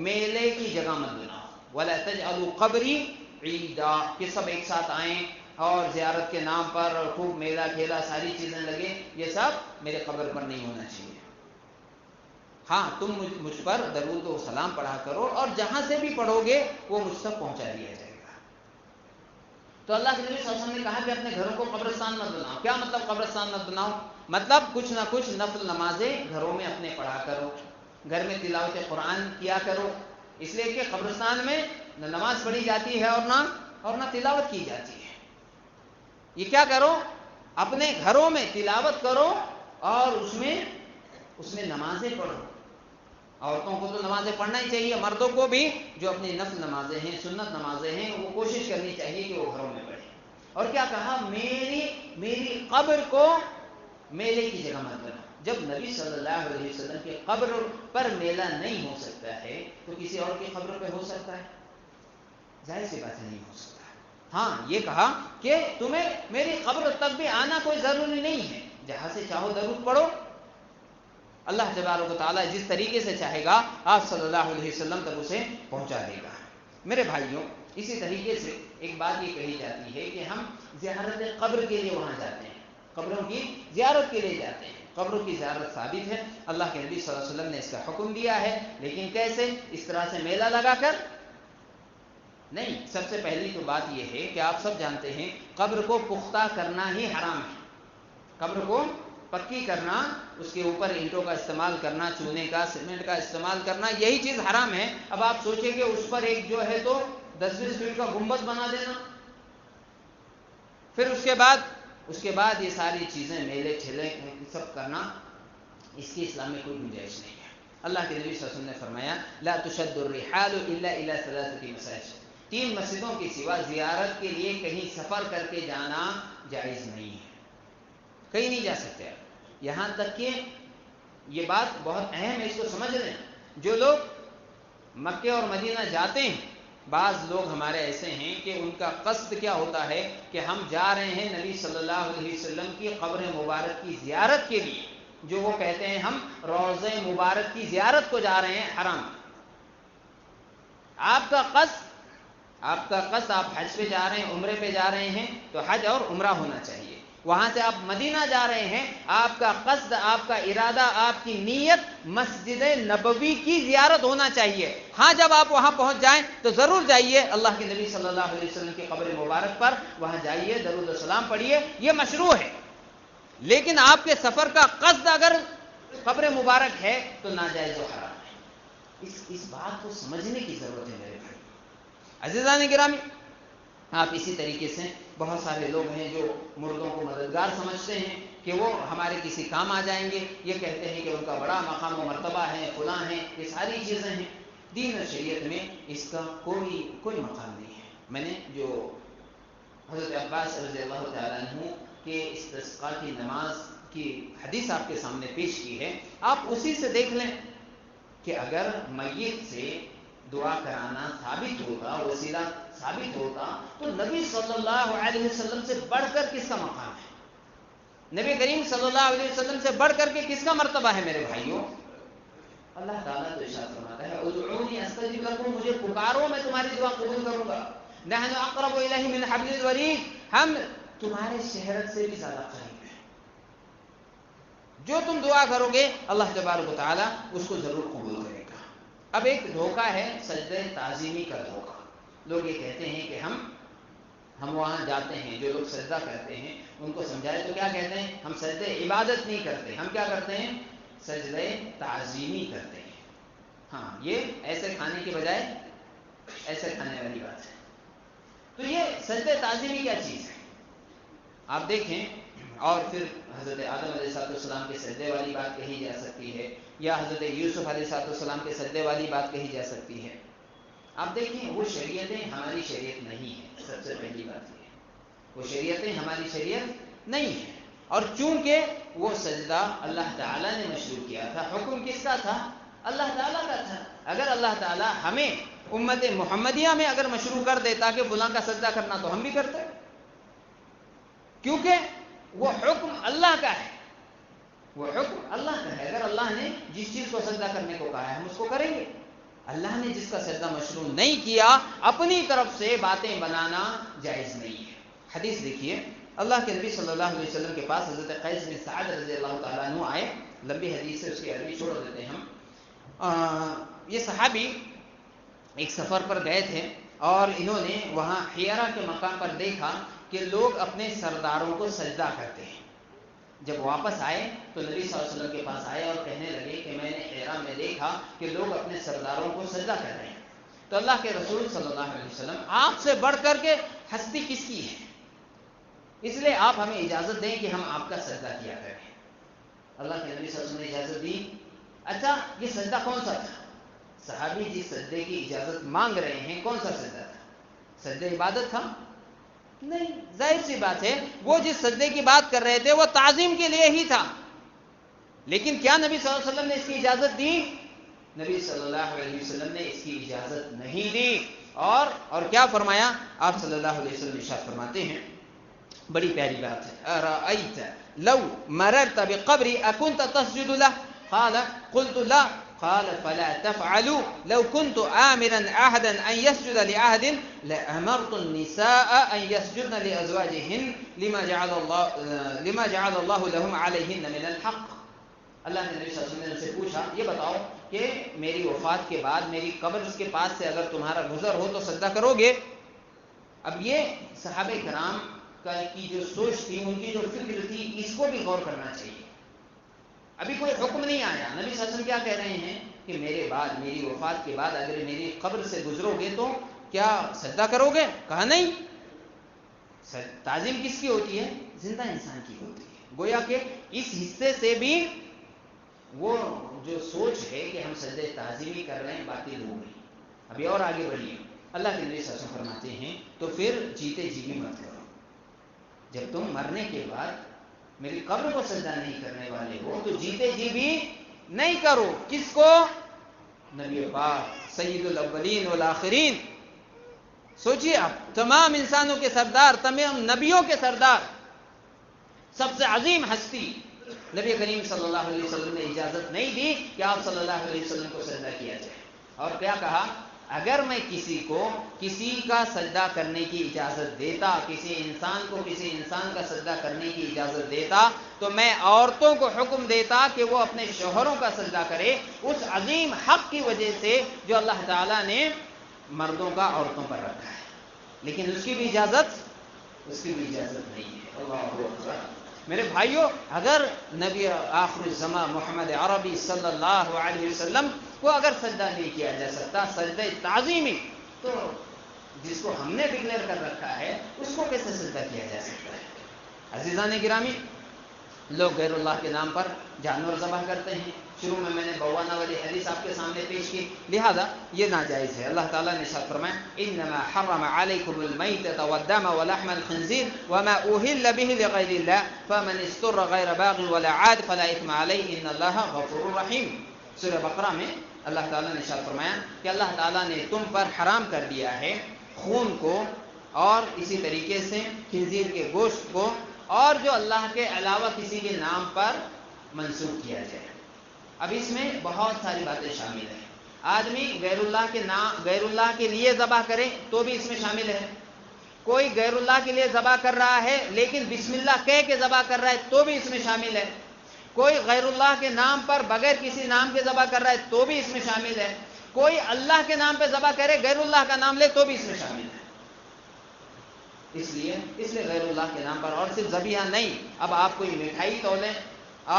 میلے کی جگہ مت بناؤ. ولا تجعلوا قبری عیدا، کہ سب ایک ساتھ آئیں، اور زیارت کے نام پر اور خوب میلہ کھیلا ساری چیزیں لگے، یہ سب میرے قبر پر نہیں ہونا چاہیے۔ ہاں تم مجھ پر درود و سلام پڑھا کرو، اور جہاں سے بھی پڑھو گے وہ مجھ تک پہنچا دیا جائے گا۔ تو اللہ کے نبی صلی اللہ علیہ وسلم نے کہا کہ اپنے گھروں کو قبرستان مت بناؤ۔ کیا مطلب قبرستان مت بناؤ؟ مطلب کچھ نہ کچھ نفل نمازیں گھروں میں اپنے پڑھا کرو، گھر میں تلاوت قرآن کیا کرو، اس لیے کہ قبرستان میں نہ نماز پڑھی جاتی ہے اور نہ تلاوت کی جاتی ہے۔ یہ کیا کرو؟ اپنے گھروں میں تلاوت کرو اور اس میں نمازیں پڑھو۔ عورتوں کو تو نمازیں پڑھنا ہی چاہیے، مردوں کو بھی جو اپنی نفل نمازیں ہیں، سنت نمازیں ہیں، وہ کوشش کرنی چاہیے کہ وہ گھروں میں پڑھیں۔ اور کیا کہا؟ میری قبر کو میلے کی جگہ مت بناؤ۔ جب نبی صلی اللہ علیہ وسلم کی قبر پر میلہ نہیں ہو سکتا ہے تو کسی اور کی قبر پہ ہو سکتا ہے؟ ظاہر سی بات نہیں ہو سکتا۔ ہاں یہ کہا کہ تمہیں میری قبر تک بھی آنا کوئی ضروری نہیں ہے، جہاں سے چاہو درود پڑھو، اللہ تبارک و تعالیٰ جس طریقے سے چاہے گا آپ صلی اللہ علیہ وسلم تک اسے پہنچا دے گا۔ میرے بھائیوں، اسی طریقے سے ایک بات یہ کہی جاتی ہے کہ ہم زیارت قبر کے لیے وہاں جاتے ہیں، قبروں کی زیارت کے لیے جاتے ہیں۔ قبروں کی زیارت ثابت ہے، اللہ کے نبی صلی اللہ علیہ وسلم نے اس کا حکم دیا ہے، لیکن کیسے؟ اس طرح سے میلہ لگا کر نہیں۔ سب سے پہلی تو بات یہ ہے کہ آپ سب جانتے ہیں قبر کو پختہ کرنا ہی حرام ہے۔ قبر کو پکی کرنا، اس کے اوپر اینٹوں کا استعمال کرنا، چونے کا، سیمنٹ کا استعمال کرنا، یہی چیز حرام ہے۔ اب آپ سوچیں کہ اس پر ایک جو ہے تو 10-20 فٹ کا گنبد بنا دینا، پھر اس کے بعد یہ ساری چیزیں میلے ٹھیلے سب کرنا، اس کی اسلام میں کوئی گنجائش نہیں ہے۔ اللہ کے نبی صلی اللہ علیہ وسلم نے فرمایا لا تشد الرحال الا الى 3 مساجد، 3 مسجدوں کے سوا زیارت کے لیے کہیں سفر کر کے جانا جائز نہیں ہے، کہیں نہیں جا سکتے آپ۔ یہاں تک کہ یہ بات بہت اہم ہے، اس کو سمجھ لیں، جو لوگ مکہ اور مدینہ جاتے ہیں، بعض لوگ ہمارے ایسے ہیں کہ ان کا قصد کیا ہوتا ہے کہ ہم جا رہے ہیں نبی صلی اللہ علیہ وسلم کی قبر مبارک کی زیارت کے لیے، جو وہ کہتے ہیں ہم روضہ مبارک کی زیارت کو جا رہے ہیں، حرام۔ آپ کا قصد آپ حج پہ جا رہے ہیں، عمرے پہ جا رہے ہیں تو حج اور عمرہ ہونا چاہیے۔ وہاں سے آپ مدینہ جا رہے ہیں، آپ کا قصد، آپ کا ارادہ، آپ کی نیت مسجد نبوی کی زیارت ہونا چاہیے۔ ہاں جب آپ وہاں پہنچ جائیں تو ضرور جائیے اللہ کے نبی صلی اللہ علیہ وسلم کی قبر مبارک پر، وہاں جائیے، درود و سلام پڑھیے، یہ مشروع ہے۔ لیکن آپ کے سفر کا قصد اگر قبر مبارک ہے تو ناجائز و حرام ہے۔ اس بات کو سمجھنے کی ضرورت ہے میرے بھائی۔ عزیزان گرامی، آپ اسی طریقے سے بہت سارے لوگ ہیں جو مردوں کو مددگار سمجھتے ہیں کہ وہ ہمارے کسی کام آ جائیں گے، یہ کہتے ہیں کہ ان کا بڑا مقام و مرتبہ ہے، فلاں ہیں، یہ ساری چیزیں ہیں۔ دین و شریعت میں اس کا کوئی مقام نہیں ہے۔ میں نے جو حضرت عباس رضی اللہ تعالیٰ عنہ کے استسقاء کی نماز کی حدیث آپ کے سامنے پیش کی ہے، آپ اسی سے دیکھ لیں کہ اگر میت سے دعا کرانا ثابت ہوتا، وسیلہ ثابت ہوتا، تو نبی صلی اللہ علیہ وسلم سے بڑھ کر کس کا مقام ہے؟ نبی کریم صلی اللہ علیہ وسلم سے بڑھ کر کے کس کا مرتبہ ہے میرے بھائیوں؟ اللہ تعالیٰ تو ارشاد فرماتا ہے ادعونی استجب لکم، مجھے پکارو میں تمہاری دعا قبول کروں گا۔ نحن اقرب الیہ من حبل الورید، ہم تمہارے شہرت سے بھی زیادہ قریب ہیں۔ جو تم دعا کرو گے اللہ تبارک و تعالیٰ اس کو ضرور قبول کرے گا۔ اب ایک دھوکہ ہے سجدہ تعظیمی کا دھوکہ۔ لوگ یہ کہتے ہیں کہ ہم وہاں جاتے ہیں، جو لوگ سجدہ کرتے ہیں ان کو سمجھائے تو کیا کہتے ہیں؟ ہم سجدہ عبادت نہیں کرتے، ہم کیا کرتے ہیں؟ سجدہ تعظیمی کرتے ہیں۔ ہاں، یہ ایسے کھانے کے بجائے ایسے کھانے والی بات ہے۔ تو یہ سجدہ تعظیمی کیا چیز ہے آپ دیکھیں، اور پھر حضرت آدم علیہ السلام کے سجدے والی بات کہی جا سکتی ہے، یا حضرت یوسف علیہ السلام کے سجدے والی بات کہی جا سکتی ہے۔ آپ دیکھیں وہ شریعتیں ہماری شریعت نہیں ہیں، سب سے پہلی بات یہ ہے وہ شریعتیں ہماری شریعت نہیں ہیں۔ اور چونکہ وہ سجدہ اللہ تعالیٰ نے مشروع کیا تھا، حکم کس کا تھا؟ اللہ تعالیٰ کا تھا۔ اگر اللہ تعالیٰ ہمیں امت محمدیہ میں اگر مشروع کر دیتا کہ فلاں کا سجدہ کرنا تو ہم بھی کرتے، کیونکہ وہ حکم اللہ کا ہے، وہ حکم اللہ کا ہے۔ اگر اللہ نے جس چیز کو سجدہ کرنے کو کہا ہے ہم اس کو کریں گے۔ اللہ نے جس کا سجدہ مشروع نہیں کیا، اپنی طرف سے باتیں بنانا جائز نہیں ہے۔ حدیث دیکھیے، اللہ کے نبی صلی اللہ علیہ وسلم کے پاس حضرت قیس بن سعد رضی اللہ تعالیٰ عنہ آئے. لمبی حدیث ہے، اس کی عربی چھوڑ دیتے ہیں ہم. یہ صحابی ایک سفر پر گئے تھے اور انہوں نے وہاں حیرہ کے مقام پر دیکھا کہ لوگ اپنے سرداروں کو سجدہ کرتے ہیں. جب واپس آئے تو نبی صلی اللہ علیہ وسلم کے پاس آئے اور کہنے لگے کہ میں نے حیرہ میں دیکھا کہ لوگ اپنے سرداروں کو سجدہ کر رہے ہیں. تو اللہ کے رسول صلی اللہ علیہ وسلم، آپ سے بڑھ کر کے ہستی کس کی ہے، اس لیے آپ ہمیں اجازت دیں کہ ہم آپ کا سجدہ کیا کریں. اللہ کے نبی صلی اللہ علیہ وسلم نے اجازت دی. اچھا، یہ سجدہ کون سا تھا؟ صحابی جس سجدے کی اجازت مانگ رہے ہیں کون سا سجدہ تھا؟ سجدہ عبادت تھا؟ نہیں. ظاہر سی بات ہے وہ جس سجدے کی بات کر رہے تھے وہ تعظیم کے لیے ہی تھا. لیکن کیا نبی صلی اللہ علیہ وسلم نے اس کی اجازت دی؟ نبی صلی اللہ علیہ وسلم نے اس کی اجازت نہیں دی. اور کیا فرمایا؟ آپ صلی اللہ علیہ وسلم ارشاد فرماتے ہیں، بڑی پیاری بات ہے، ارأیت لو مررت بقبری اکنت تسجد له؟ قال قلت لا. قال فلا تفعلوا لو كنت آمرا أحدا أن يسجد لأحد لأمرت النساء أن يسجدن لأزواجهن لما جعل الله لهم عليهن من الحق. اللہ نے نبی صلی اللہ علیہ وسلم سے پوچھا، یہ بتاؤ کہ میری وفات کے بعد میری قبر اس کے پاس سے اگر تمہارا گزر ہو تو سجدہ کرو گے؟ اب یہ صحابہ کرام کی جو سوچ تھی، ان کی جو فکر تھی، اس کو بھی غور کرنا چاہیے. ابھی کوئی حکم نہیں آیا. نبی صلی اللہ علیہ وسلم کیا کہہ رہے ہیں کہ میرے بعد، میری وفات کے بعد اگر میری قبر سے گزرو گے تو کیا سجدہ کرو گے؟ کہا نہیں. تعظیم کس کی ہوتی ہے؟ زندہ انسان کی ہوتی ہے. گویا کہ اس حصے سے بھی وہ جو سوچ ہے کہ ہم سجدہ تعظیمی کر رہے ہیں باطل ہو گئی. ابھی اور آگے بڑھیے. اللہ کے نبی صلی اللہ علیہ وسلم فرماتے ہیں تو پھر جیتے جی بھی مت کرو. جب تم مرنے کے بعد میری قبر کو سجدہ نہیں کرنے والے ہو تو جیتے جی بھی نہیں کرو. کس کو؟ نبی پاک سید الاولین والآخرین. سوچیے آپ، تمام انسانوں کے سردار، تمام نبیوں کے سردار، سب سے عظیم ہستی، نبی کریم صلی اللہ علیہ وسلم نے اجازت نہیں دی کہ آپ صلی اللہ علیہ وسلم کو سجدہ کیا جائے. اور کیا کہا؟ اگر میں کسی کو کسی کا سجدہ کرنے کی اجازت دیتا، کسی انسان کو کسی انسان کا سجدہ کرنے کی اجازت دیتا، تو میں عورتوں کو حکم دیتا کہ وہ اپنے شوہروں کا سجدہ کرے، اس عظیم حق کی وجہ سے جو اللہ تعالیٰ نے مردوں کا عورتوں پر رکھا ہے. لیکن اس کی بھی اجازت نہیں ہے. اللہ اکبر. میرے بھائیوں، اگر نبی آخر الزمان محمد عربی صلی اللہ علیہ وسلم کو اگر سجدہ نہیں کیا جا سکتا، سجدہ تعظیمی، تو جس کو ہم نے ڈکلیئر کر رکھا ہے اس کو کیسے سجدہ کیا جا سکتا ہے؟ عزیزان گرامی، لوگ غیر اللہ کے نام پر جانور ذبح کرتے ہیں. شروع میں نے بوانہ والی حدیث آپ کے سامنے پیش کی، لہذا یہ ناجائز ہے. اللہ تعالیٰ نے ارشاد فرمایا، انما حرم علیکم المیتۃ والدم ولحم الخنزیر وما اہل به لغیر اللہ فمن اضطر غیر باغ ولا عاد فلا اثم علیہ ان اللہ غفور رحیم. سورہ بقرہ میں اللہ تعالیٰ نے ارشاد فرمایا کہ اللہ تعالیٰ نے تم پر حرام کر دیا ہے خون کو، اور اسی طریقے سے خنزیر کے گوشت کو، اور جو اللہ کے علاوہ کسی کے نام پر منسوب کیا جائے. اب اس میں بہت ساری باتیں شامل ہیں. آدمی غیر اللہ کے لیے ذبح کرے تو بھی اس میں شامل ہے. کوئی غیر اللہ کے لیے ذبح کر رہا ہے لیکن بسم اللہ کہہ کے ذبح کر رہا ہے تو بھی اس میں شامل ہے. کوئی غیر اللہ کے نام پر بغیر کسی نام کے ذبح کر رہا ہے تو بھی اس میں شامل ہے. کوئی اللہ کے نام پہ ذبح کرے، غیر اللہ کا نام لے تو بھی اس میں شامل ہے. اس لیے غیر اللہ کے نام پر، اور صرف ذبیحہ نہیں، اب آپ کوئی مٹھائی تولیں،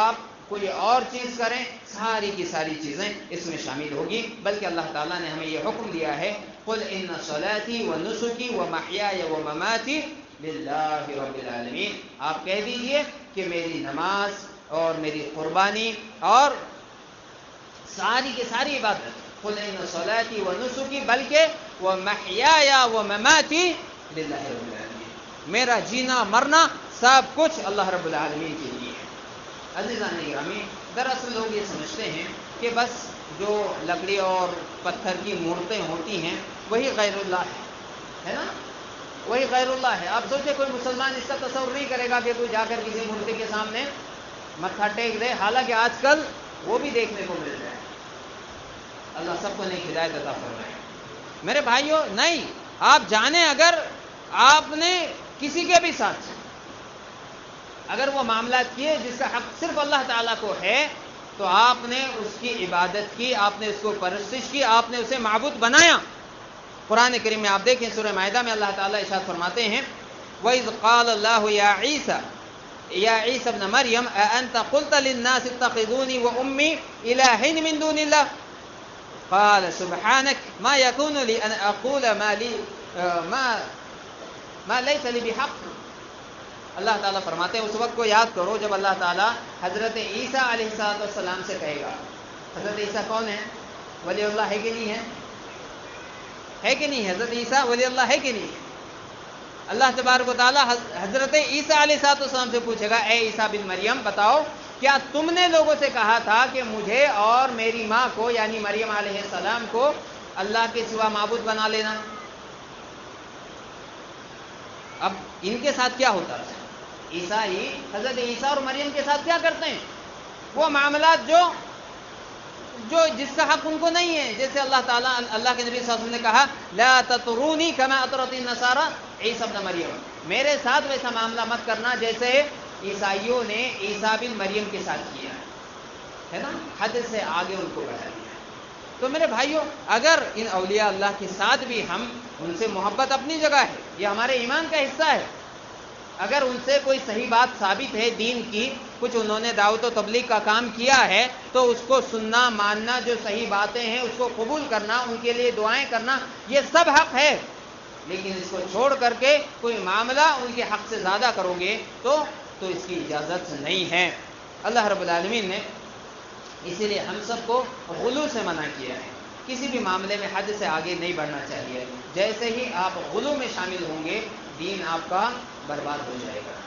آپ کوئی اور چیز کریں، ساری کی ساری چیزیں اس میں شامل ہوگی. بلکہ اللہ تعالیٰ نے ہمیں یہ حکم دیا ہے، قل ان صلاتی و نسکی و محیای و مماتی للہ رب العالمین. آپ کہہ دیجئے کہ میری نماز اور میری قربانی اور ساری کی ساری عبادت، قل ان صلاتی و نسکی، بلکہ و محیای و مماتی للہ رب العالمین، میرا جینا مرنا سب کچھ اللہ رب العالمین کے لیے ہے. عزیزان گرامی، دراصل لوگ یہ سمجھتے ہیں کہ بس جو لکڑی اور پتھر کی مورتیں ہوتی ہیں وہی غیر اللہ ہے نا، وہی غیر اللہ ہے. آپ سوچیں کوئی مسلمان اس کا تصور نہیں کرے گا کہ کوئی جا کر کسی مورتی کے سامنے متھا ٹیک دے، حالانکہ آج کل وہ بھی دیکھنے کو مل رہا ہے. اللہ سب کو نیک ہدایت عطا فرمائے. میرے بھائیوں، نہیں، آپ جانیں اگر آپ نے کسی کے بھی ساتھ اگر وہ معاملات کیے جس کا حق صرف اللہ تعالیٰ کو ہے تو آپ نے اس کی عبادت کی، آپ نے اس کو پرستش کی، آپ نے اسے معبود بنایا۔ قرآن کریم میں آپ دیکھیں سورہ مائدہ میں اللہ تعالیٰ ارشاد فرماتے ہیں وَإِذْ قَالَ اللَّهُ يَا عِيسَى ابْنَ مَرْيَمَ أَأَنْتَ قُلْتَ لِلنَّاسِ اتَّخِذُونِي وَأُمِّي إِلَٰهَيْنِ مِن دُونِ اللَّهِ قَالَ سُبْحَانَكَ مَا يَكُونُ لِي أَنْ أَقُولَ مَا لَيْسَ لِي بِحَقٍّ۔ اللہ تعالیٰ فرماتے ہیں اس وقت کو یاد کرو جب اللہ تعالیٰ حضرت عیسیٰ علیہ السلام سے کہے گا۔ حضرت عیسیٰ کون ہے؟ ولی اللہ ہے کہ نہیں ہے؟ ہے کہ نہیں؟ حضرت عیسیٰ ولی اللہ ہے کہ نہیں؟ اللہ تبارک و تعالیٰ حضرت عیسیٰ علیہ السلام سے پوچھے گا اے عیسیٰ بن مریم بتاؤ کیا تم نے لوگوں سے کہا تھا کہ مجھے اور میری ماں کو یعنی مریم علیہ السلام کو اللہ کے سوا معبود بنا لینا؟ اب ان کے ساتھ کیا ہوتا ہے؟ عیسائی حضرت عیسیٰ اور مریم کے ساتھ کیا کرتے ہیں؟ وہ معاملات جو جس کا حق ان کو نہیں ہے، جیسے اللہ تعالیٰ اللہ کے نبی صلی اللہ علیہ وسلم نے کہا لا تطرونی کما اطرت النصارى عیسیٰ ابن مریم، میرے ساتھ ویسا معاملہ مت کرنا جیسے عیسائیوں نے عیسیٰ بن مریم کے ساتھ کیا ہے نا، حد سے آگے ان کو بڑھا دیا۔ تو میرے بھائیوں اگر ان اولیاء اللہ کے ساتھ بھی ہم ان سے محبت اپنی جگہ ہے، یہ ہمارے ایمان کا حصہ ہے، اگر ان سے کوئی صحیح بات ثابت ہے دین کی، کچھ انہوں نے دعوت و تبلیغ کا کام کیا ہے تو اس کو سننا ماننا، جو صحیح باتیں ہیں اس کو قبول کرنا، ان کے لیے دعائیں کرنا، یہ سب حق ہے۔ لیکن اس کو چھوڑ کر کے کوئی معاملہ ان کے حق سے زیادہ کرو گے تو اس کی اجازت نہیں ہے۔ اللہ رب العالمین نے اسی لیے ہم سب کو غلو سے منع کیا ہے، کسی بھی معاملے میں حد سے آگے نہیں بڑھنا چاہیے۔ جیسے ہی آپ غلو میں شامل ہوں گے دین آپ کا برباد ہو جائے گا۔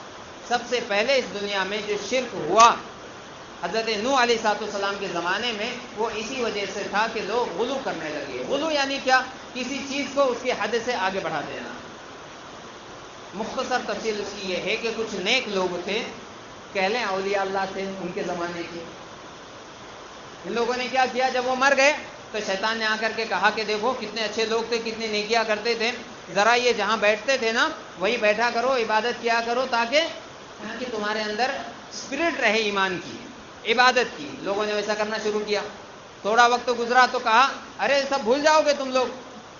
سب سے پہلے اس دنیا میں جو شرک ہوا حضرت نوح علیہ السلام کے زمانے میں وہ اسی وجہ سے تھا کہ لوگ غلو کرنے لگے۔ غلو یعنی کیا؟ کسی چیز کو اس کی حد سے آگے بڑھا دینا۔ مختصر تفصیل اس کی یہ ہے کہ کچھ نیک لوگ تھے، کہہ لیں اولیاء اللہ تھے ان کے زمانے کے، ان لوگوں نے کیا کیا جب وہ مر گئے تو شیطان نے آ کر کے کہا کہ دیکھو کتنے اچھے لوگ تھے، کتنی نیکیاں کرتے تھے، ذرا یہ جہاں بیٹھتے تھے نا وہی بیٹھا کرو، عبادت کیا کرو تاکہ تمہارے اندر اسپرٹ رہے ایمان کی، عبادت کی۔ لوگوں نے ویسا کرنا شروع کیا، تھوڑا وقت گزرا تو کہا ارے سب بھول جاؤ گے تم لوگ،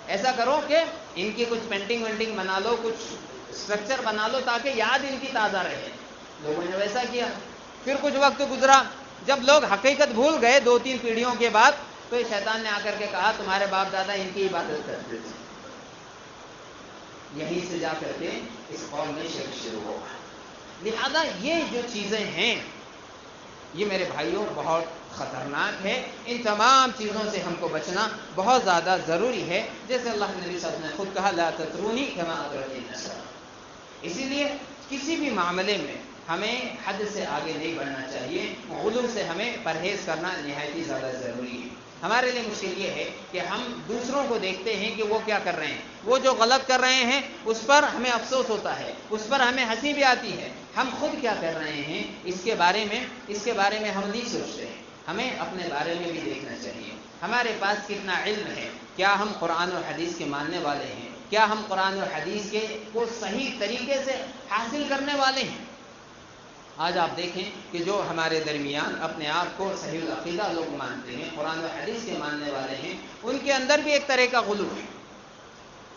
ایسا کرو کہ ان کی کچھ پینٹنگ وینٹنگ بنا لو، کچھ اسٹرکچر بنا لو تاکہ یاد ان کی تازہ رہے۔ لوگوں نے ویسا کیا، پھر کچھ وقت گزرا، جب لوگ حقیقت بھول گئے 2-3 پیڑھیوں کے بعد تو شیطان نے آ کر کے کہا تمہارے باپ دادا ان کی عبادت کرتے تھے۔ یہیں سے جا کر کے اس قوم میں شرک شروع ہوگا۔ لہذا یہ جو چیزیں ہیں یہ میرے بھائیوں بہت خطرناک ہے، ان تمام چیزوں سے ہم کو بچنا بہت زیادہ ضروری ہے۔ جیسے اللہ کے نبی صلی اللہ علیہ وسلم نے خود کہا لا تطرونی کما اطرت النصارى۔ اسی لیے کسی بھی معاملے میں ہمیں حد سے آگے نہیں بڑھنا چاہیے، غلو سے ہمیں پرہیز کرنا نہایت ہی زیادہ ضروری ہے۔ ہمارے لیے مشکل یہ ہے کہ ہم دوسروں کو دیکھتے ہیں کہ وہ کیا کر رہے ہیں، وہ جو غلط کر رہے ہیں اس پر ہمیں افسوس ہوتا ہے، اس پر ہمیں ہنسی بھی آتی ہے۔ ہم خود کیا کر رہے ہیں اس کے بارے میں ہم نہیں سوچتے ہیں۔ ہمیں اپنے بارے میں بھی دیکھنا چاہیے، ہمارے پاس کتنا علم ہے، کیا ہم قرآن اور حدیث کے ماننے والے ہیں، کیا ہم قرآن اور حدیث کے کو صحیح طریقے سے حاصل کرنے والے ہیں۔ آج آپ دیکھیں کہ جو ہمارے درمیان اپنے آپ کو صحیح العقیدہ لوگ مانتے ہیں، قرآن و حدیث کے ماننے والے ہیں، ان کے اندر بھی ایک طرح کا غلو ہے۔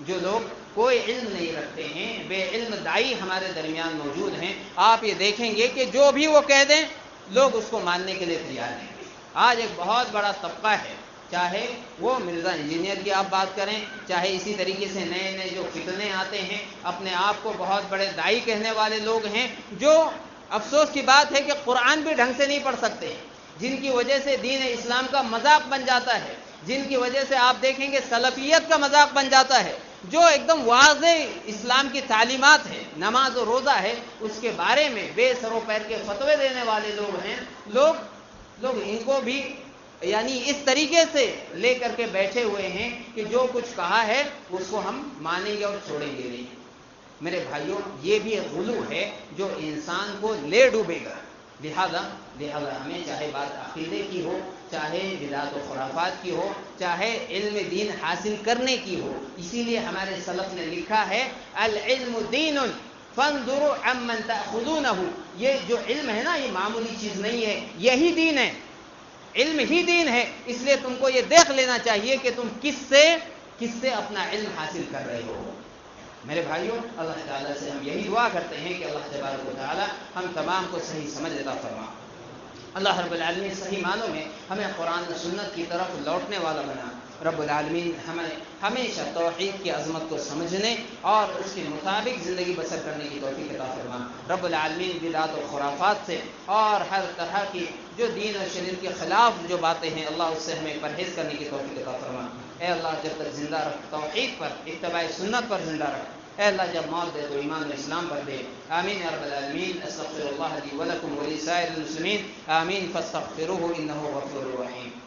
جو لوگ کوئی علم نہیں رکھتے ہیں، بے علم دائی ہمارے درمیان موجود ہیں، آپ یہ دیکھیں گے کہ جو بھی وہ کہہ دیں لوگ اس کو ماننے کے لیے تیار ہیں۔ آج ایک بہت بڑا طبقہ ہے، چاہے وہ مرزا انجینئر کی آپ بات کریں، چاہے اسی طریقے سے نئے نئے جو فتنے آتے ہیں، اپنے آپ کو بہت بڑے دائی کہنے والے لوگ ہیں، جو افسوس کی بات ہے کہ قرآن بھی ڈھنگ سے نہیں پڑھ سکتے، جن کی وجہ سے دین اسلام کا مذاق بن جاتا ہے، جن کی وجہ سے آپ دیکھیں گے سلفیت کا مذاق بن جاتا ہے۔ جو ایک دم واضح اسلام کی تعلیمات ہے، نماز و روزہ ہے، اس کے بارے میں بے سر و پیر کے فتوے دینے والے لوگ ہیں، لوگ ان کو بھی یعنی اس طریقے سے لے کر کے بیٹھے ہوئے ہیں کہ جو کچھ کہا ہے اس کو ہم مانیں گے اور چھوڑیں گے نہیں۔ میرے بھائیوں یہ بھی ایک غلو ہے جو انسان کو لے ڈوبے گا۔ لہذا ہمیں چاہے بات عقیدے کی ہو، چاہے بدعت و خرافات کی ہو، چاہے علم دین حاصل کرنے کی ہو، اسی لیے ہمارے سلف نے لکھا ہے العلم دین فانظروا عمن تأخذونہ، یہ جو علم ہے نا یہ معمولی چیز نہیں ہے، یہی دین ہے، علم ہی دین ہے، اس لیے تم کو یہ دیکھ لینا چاہیے کہ تم کس سے اپنا علم حاصل کر رہے ہو۔ میرے بھائیوں، اللہ تعالیٰ سے ہم یہی دعا کرتے ہیں کہ اللہ تبارک و تعالیٰ ہم تمام کو صحیح سمجھ عطا فرما۔ اللہ رب العالمین صحیح معنوں میں ہمیں قرآن و سنت کی طرف لوٹنے والا بنا۔ رب العالمین ہمیں ہمیشہ توحید کی عظمت کو سمجھنے اور اس کے مطابق زندگی بسر کرنے کی توفیق عطا فرما۔ رب العالمین بدعات و خرافات سے اور ہر طرح کی جو دین و شریعت کے خلاف جو باتیں ہیں اللہ اس سے ہمیں پرہیز کرنے کی توفیق عطا فرما۔ اے اللہ جب تک زندہ رکھ توحید پر، اتباع سنت پر زندہ رکھ۔ اے اللہ جب موت دے تو ایمان و اسلام پر دے۔ آمین یا رب العالمین۔ استغفر اللہ لی ولکم ولسائر المسلمین، آمین فاستغفروہ انہ غفور رحیم۔